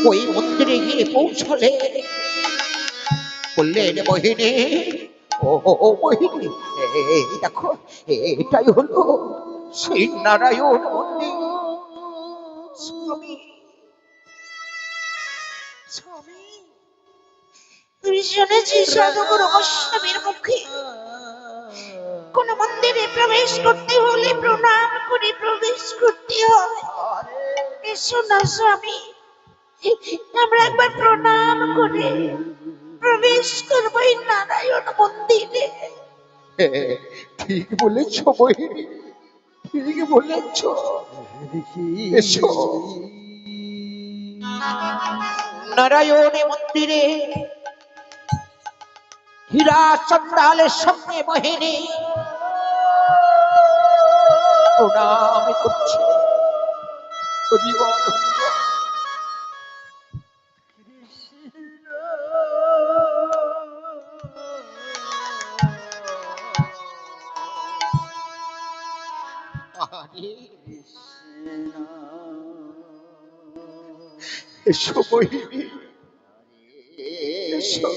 ওই মন্দিরে গিয়ে পৌঁছলে বললেন, মোহিনী, ও মোহিনী, এই দেখো, এটাই হলো সেই নারায়ণ মন্দির। স্বামী, স্বামী, তুমি শুনেছি সাধুগুরু গোস্বামীর মুখে কোন মন্দিরে প্রবেশ করতে হলে প্রণাম করে প্রবেশ করতে হয়। এসো না স্বামী, আমরা একবার প্রণাম করে প্রবেশ করবো এই নারায়ণ মন্দিরে। ঠিক বলেছ মোহিনী, ঠিক বলেছ। এসো। নারায়ণ মন্দিরে হীরা চন্দালের সামনে মোহিনী প্রণাম করছে। হরি বল, হরি বল। এসো মোহিনী, এসো।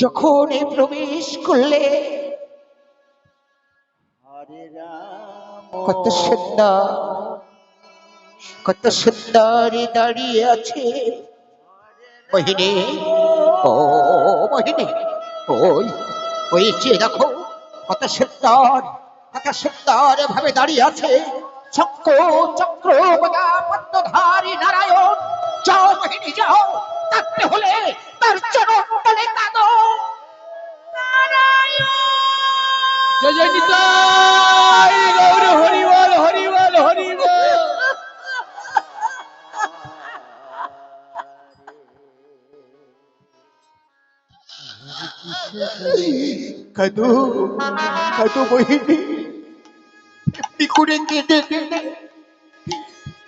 যখন প্রবেশ করলে কত সুন্দর, কত সুন্দর দাঁড়িয়ে আছে মোহিনী। ও মোহিনী, ওই ওই যে দেখো, কত সুন্দর, কত সুন্দর ভাবে দাঁড়িয়ে আছে চক্র চক্র গদা পদ্মধারী নারায়ণ। যাও মোহিনী, যাও, কাঁদতে হলে তার চরণ তলে কাঁদো। জয় জয় নিতাই গৌর, হরি বল, হরি বল, হরি বল। কাঁদো, কাঁদো মোহিনী, এমনি করে কেঁদে কেঁদে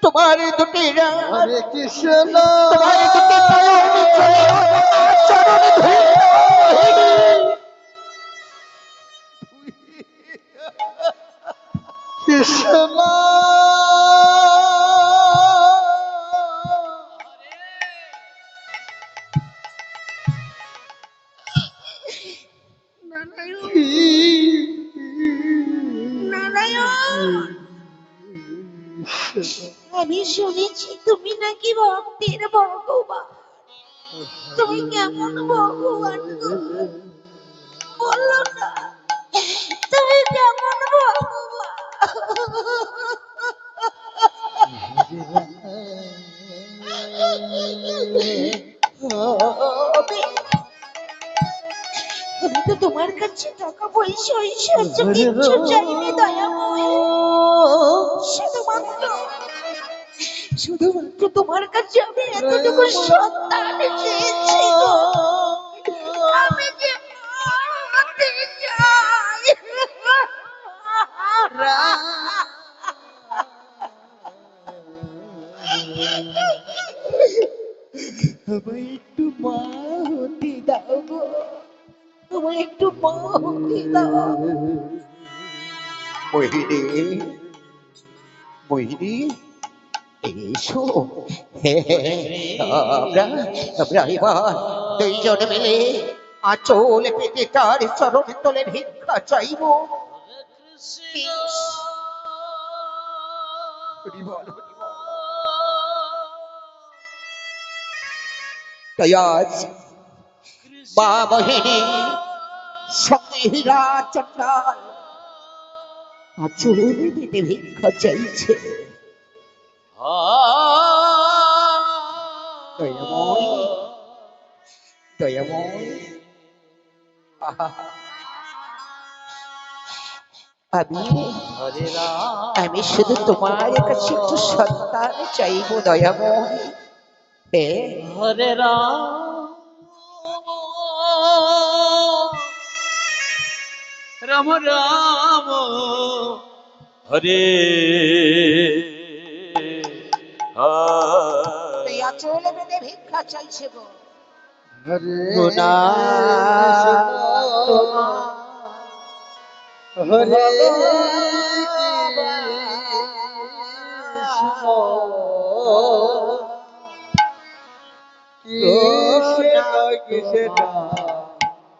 তোমার দুটি হরে কৃষ্ণ, তোমার দুটি পায়ের নিচে চরণ ধুইল মোহিনী। কৃষ্ণ নারায়ণ, আমি শুনেছি তুমি নাকি ভক্তের ভগবান। তুমি কেমন ভগবান গো? বলো না, তুমি কেমন ভগবান? আমি তো তোমার কাছে টাকা পয়সা ঐশ্বর্য কিচ্ছু চাইনি দয়াময়। শুধুমাত্র শুধুমাত্র তোমার কাছে আমি এতটুকু সন্তান চেয়েছি গো। আমি যে মা হতে চাই। আমায় একটু মা হতে দাও গো, আমায় একটু মা হতে দাও। মোহিনী, মোহিনী, এসো। আমরা আমরা এবার দুইজন মিলে আঁচল পেতে তার চরণ তলে ভিক্ষা চাইব। হরি বল, হরি বল। তাই আজ মা মোহিনী সঙ্গে হীরা চন্দাল আঁচল পেতে ভিক্ষা চাইছে। দয়াময়, দয়াময়, আহা, আমি শুধু তোমার কাছে একটু সন্তান চাইবো দয়াময়। হরে রাম, রাম রাম, হরে তুই আঁচল বেঁধে ভিক্ষা চাইছে গো। হরে গুনা হরে কৃষ্ণ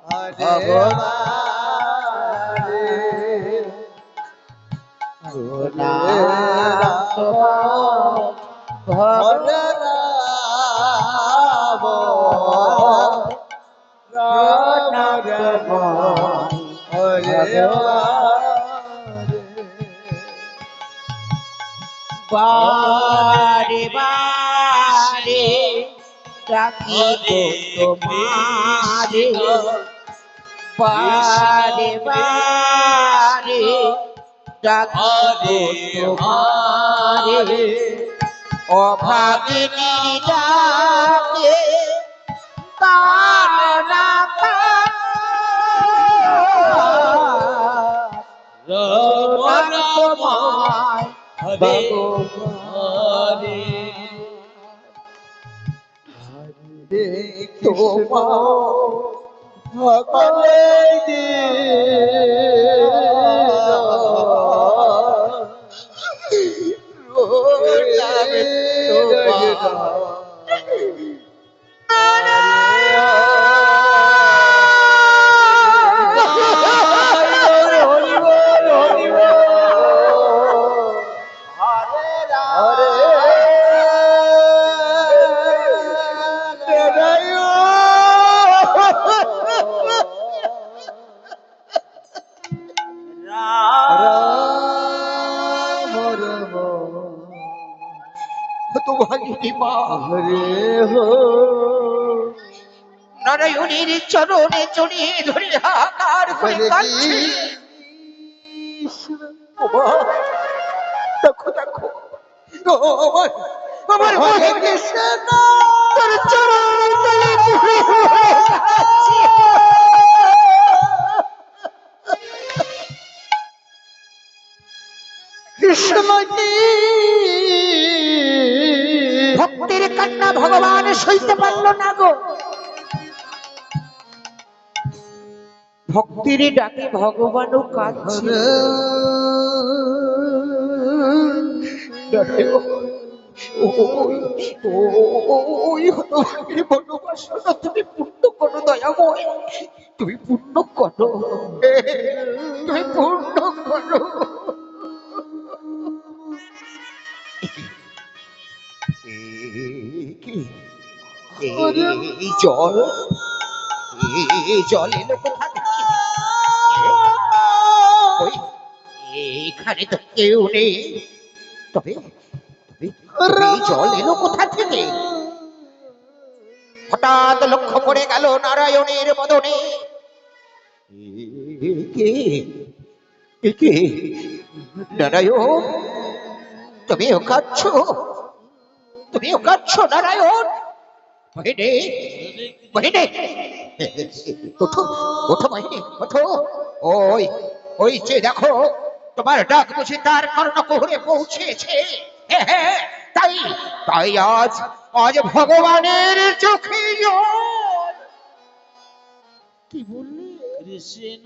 হরে হরে রাম রাম রাম হরে বারে বারে ডাকি গো তোমারে, বারে বারে ডাকি গো তোমারে, অভাগিনী ডাকে কানা তোমায় হরে তোমাগিনী মা নারায়ণীর চরণে জড়িয়ে ধরে হাহাকার করে কাঁদছে। ওমা, দেখো দেখো, ও আমার আমার মহিনী তোর চরণ তলে ধরে কাঁদছে। কৃষ্ণমণি, ভক্তের কান্না ভগবান সইতে পারল না গো। ভক্তির ডাকে ভগবানও কাঁদছে। ওই হতভাগীর মনোবাসনা তুমি পূর্ণ করো দয়াময়, তুমি পূর্ণ করো, তুমি পূর্ণ করো। এই জল, এই জল এলো কোথা থেকে? ওই এইখানে তো কেউ নেই, তবে তবে এই জল এলো কোথা থেকে? হঠাৎ লক্ষ্য পড়ে গেল নারায়ণের বদনে। কে নারায়ণ, তুমিও কাঁদছ, তুমিও কাঁদছ নারায়ণ? মহিনী, মহিনী, ওঠো ওঠো মহিনী, ওঠো। ওই ওই যে দেখো, তোমার ডাক বুঝি তার কর্ণকুহরে পৌঁছেছে। হ্যাঁ হ্যাঁ, তাই তাই আজ আজ ভগবানের চোখে জল। কি বললি কৃষ্ণ?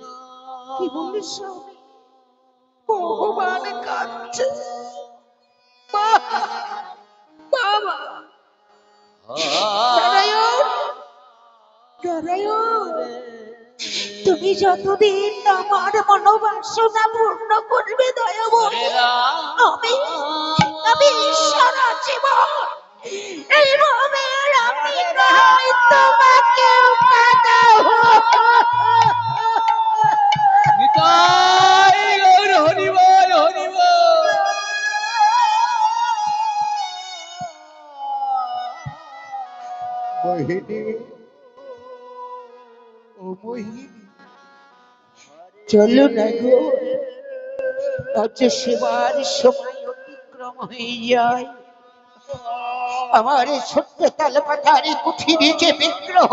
কি বললি স্বামী? ভগবান কাঁদছে। বাবা নারায়ণ, নারায়ণ, তুমি যতদিন আমার মনোবাসনা পূর্ণ করবে দয়াময়, আমি আমি সারা জীবন এইভাবে আমি নয় তোমাকে কাঁদাবো। নিতাই গৌর হরি বল, হরি বল। মোহিনী, ও মোহিনী, চলো না গো, আজ সেবার সময় অতিক্রম হয়ে যায়। আমার ছোট্ট তাল পাতারি কুঠিরে যে বিগ্রহ,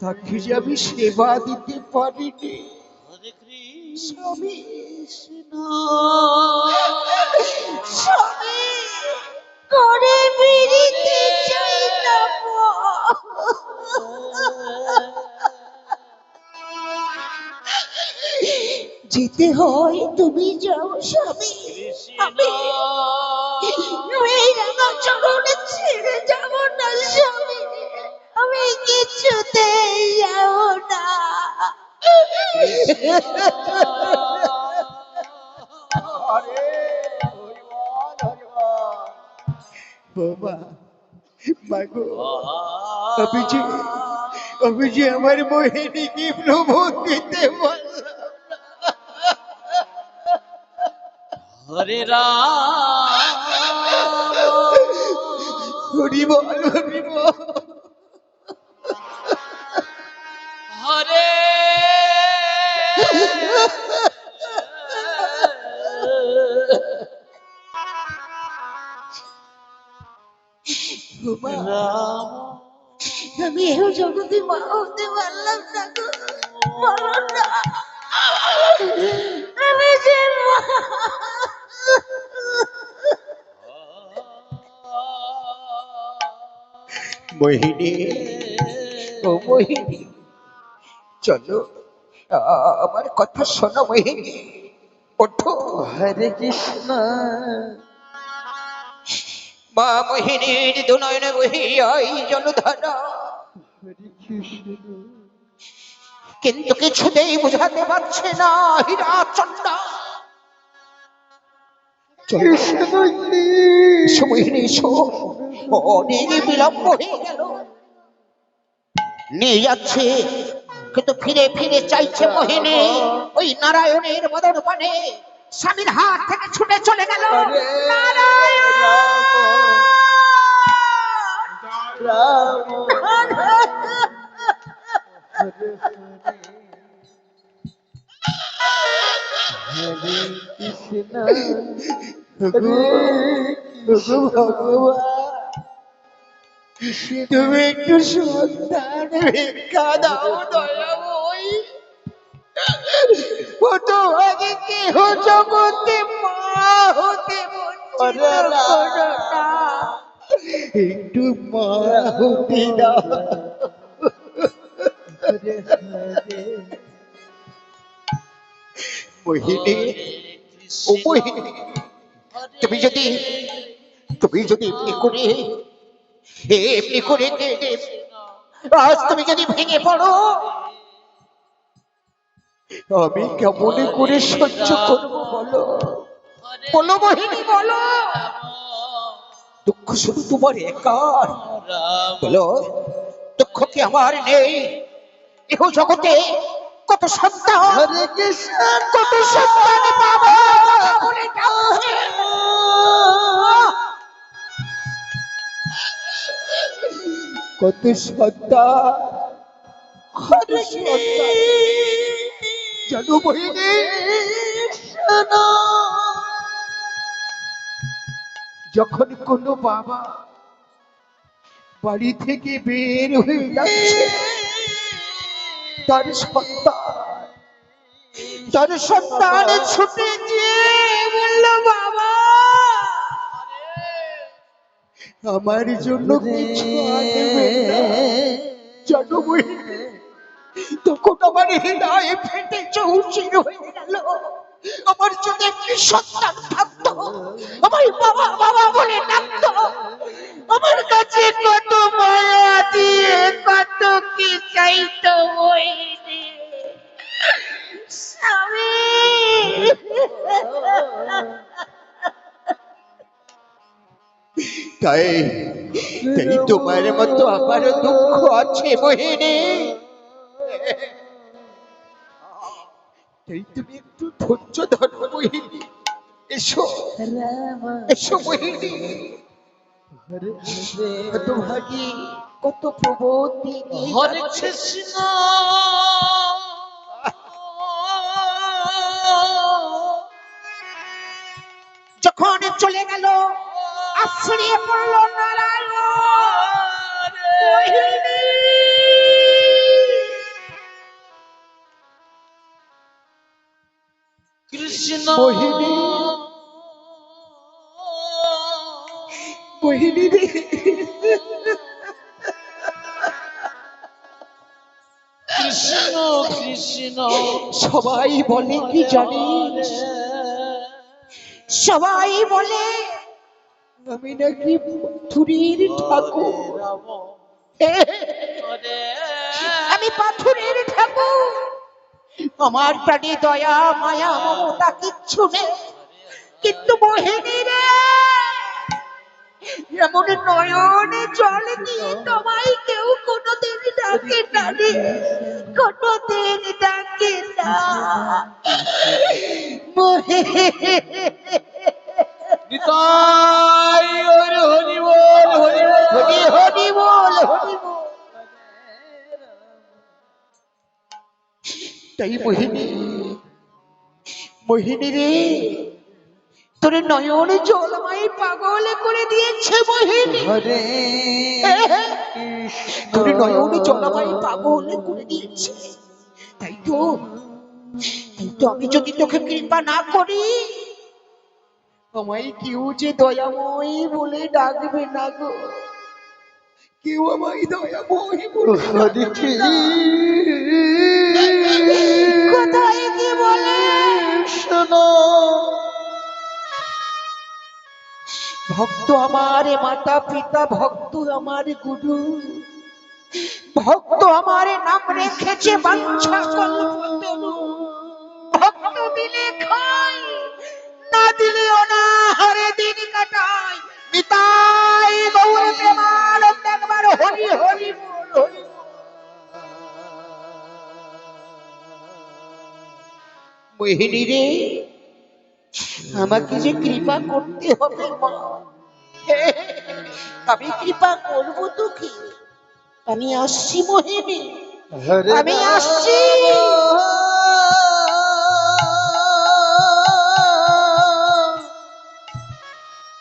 তাকে যে আমি সেবা দিতে পারিনি। হরে স্বামী, কৃষ্ণ। স্বামী করে বেরিতে চাই না গো। যেতে হয় তুমি যাও স্বামী, আমি এই রাঙা চরণে ছেড়ে যাব না স্বামী, আমি কিছুতেই যাব না। আরে হরিবল হরিবল। বাবা মাগো, আমি যে আমার মোহিনীকে প্রবোধ দিতে পারলাম। হরে রাম হরিবল হরিবল। হরে রাম। আমি এই জগতে মা হতে পারলাম না গো, বলো না আমি যে মা। মোহিনী, ও মোহিনী, চলো আমার কথা শোনো মোহিনী, ওঠো। হরে কৃষ্ণ। মা মোহিনীর দুনয়নে বহিয়াই জলধারা, হরে কৃষ্ণ। কিন্তু কিছুতেই বুঝাতে পারছে না হীরা চন্ডা। মোহিনী এসো, অনেক বিলম্ব হয়ে গেল। নিয়ে যাচ্ছে, কিন্তু ফিরে ফিরে চাইছে মোহিনী ওই নারায়ণের মদন পানে। স্বামীর হাত থেকে ছুটে চলে গেল। রাম হরে কৃষ্ণ। তুমি একটু সন্তান ভিক্ষা দাও দয়াময়ী। ও তো আগে কেহ জগতে মা হতে বঞ্চিত করো না। একটু মা হতে দাও। মোহিনী, ও মোহিনী, তুমি যদি এমনি করে কেঁদে আজ তুমি যদি ভেঙে পড়ো, আমি কেমন করে সহ্য করবো বলো? বলো মোহিনী বলো। দুঃখ শুধু তোমার একার? বলো, দুঃখ কি আমার নেই? এহ জগতে কত সন্তান, হরে কৃষ্ণ। কত সন্তান বাবা বলে ডাকছে। কত সন্তান, কত সন্তান জানো মোহিনী? যখন কোনো বাবা বাড়ি থেকে বের হয়ে যাচ্ছে, তার সন্তান ছুটে গিয়ে বলল, বাবা আমার জন্য কিছু আনবে না। জানো মোহিনী, তখন আমার হৃদয় ফেটে চৌচির হয়ে গেল। আমার যদি একটি সন্তান থাকতো, আমার বাবা বাবা বলে ডাকতো, আমার কাছে কত মায়া দিয়ে কত কি চাইতো মোহিনী। স্বামী তাই তাই তোমার মতো আমারও দুঃখ আছে মোহিনী। তাই তুমি একটু ধৈর্য ধরো মোহিনী। এসো এসো মোহিনী। কত ভাগী, কত প্রবোধ দিয়ে নিয়ে হরে যাচ্ছে। কৃষ্ণ। যখন চলে গেল, আশ্রয়ে পড়ল নারায়ণ। মোহিনী, কৃষ্ণ মোহিনী, মোহিনী রে। কৃষ্ণ কৃষ্ণ। সবাই বলে কি জানিস? সবাই বলে আমি নাকি পাথুরের ঠাকুর। আমি পাথুরের ঠাকুর, আমার প্রাণে দয়া মায়া মমতা কিচ্ছু নেই। কিন্তু মোহিনী রে, এমন নয়নে জল দিয়ে তোমায় কেউ কোনোদিন ডাকে না রে, কোনোদিন ডাকে না। নিতাই গৌর হরি বল, হরি বল। হরি হরি বল, হরি বল। তাই মোহিনী, মোহিনী রে, তোর নয়ন জল আমায় পাগল করে দিয়েছে মোহিনী। হরে তোর নয়ন জল আমায় পাগল করে দিয়েছে। তাই তো আমি যদি তোকে কৃপা না করি, আমায় কেউ যে দয়াময় বলে ডাকবে না গো। কেউ আমায় দয়াময় বলে ডাকবে না। কোথায় কি বলে শোনো, ভক্ত আমার মাতা পিতা, ভক্ত আমার গুরু, ভক্ত আমার নাম রেখেছে বাঞ্ছা কল্পতরু। ভক্ত দিলে খায়, না দিলে অনাহারে দিন কাটায়। নিতাই গৌর প্রেমানন্দ একবার হরি হরি বল, হরি বল। মোহিনী রে, আমাকে যে কৃপা করতে হবে মা। আমি কৃপা করবো তোকে। আমি আসছি মোহিনী, হরে আমি আসছি।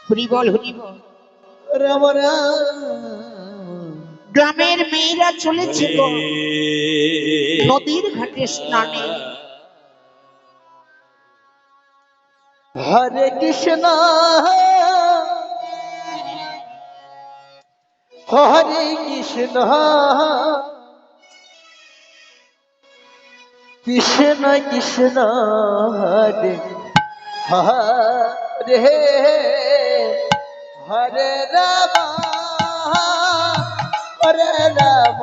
হরি বল, হরি বল। রাম রাম। গ্রামের মেয়েরা চলেছে গো নদীর ঘাটে স্নানে। হরে কৃষ্ণ হরে কৃষ্ণ কৃষ্ণ কৃষ্ণ হরে হরে হরে রাম হরে রাম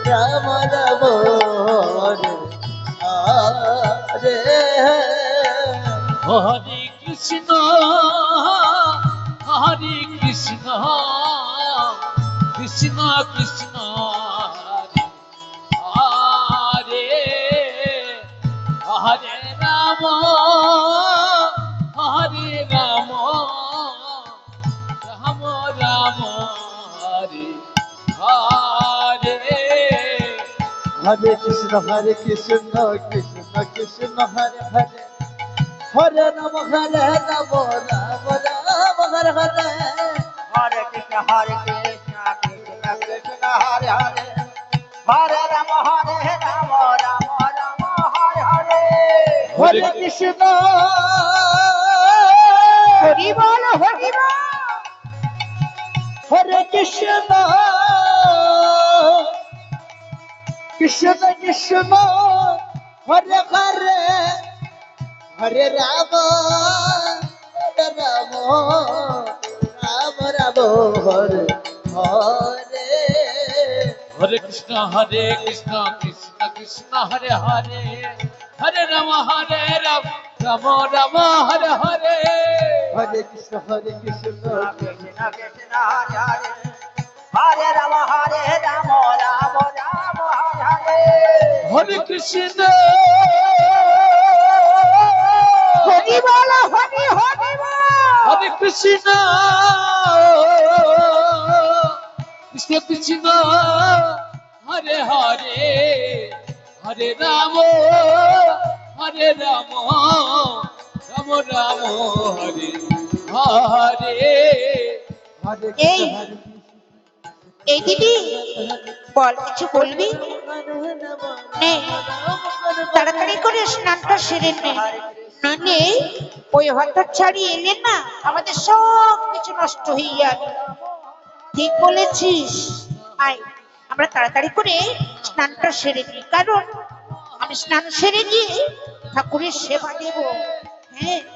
রাম রাম হরে হরে কৃষ্ণ, হরে কৃষ্ণ, কৃষ্ণ কৃষ্ণ হরে হরে রাম, হরে রাম, রাম রাম হরে হরে। हरे कृष्ण कृष्ण कृष्ण हरे हरे हरे राम राम राम हरे हरे हरे कृष्ण कृष्ण कृष्ण हरे हरे, हरे राम राम राम हरे हरे। हरे कृष्ण हरि बोल, हरि बोल। हरे कृष्ण कृष्ण कृष्ण हरे हरे हरे राम राम राम हरे हरे हरे कृष्ण कृष्ण कृष्ण हरे हरे, हरे राम राम, राम राम हरे हरे। हरे कृष्ण कृष्ण कृष्ण हरे हरे, हरे राम राम राम हरे हरे। हरे कृष्ण हरि बोल, हरि हरि बोल। हरे कृष्ण कृष्ण कृष्ण हरे हरे, हरे राम राम, राम राम हरे हरे। এই এই দিদি বল, কিছু বলবি? নে, তাড়াতাড়ি করে স্নানটা সেরে নে, নইলে ওই হতচ্ছাড়ি এলে না আমাদের সব কিছু নষ্ট হয়ে যাবে। ঠিক বলেছিস। আয়, আমরা তাড়াতাড়ি করে স্নানটা সেরে নিই, কারণ আমি স্নান সেরে গিয়ে ঠাকুরের সেবা দেব। হ্যাঁ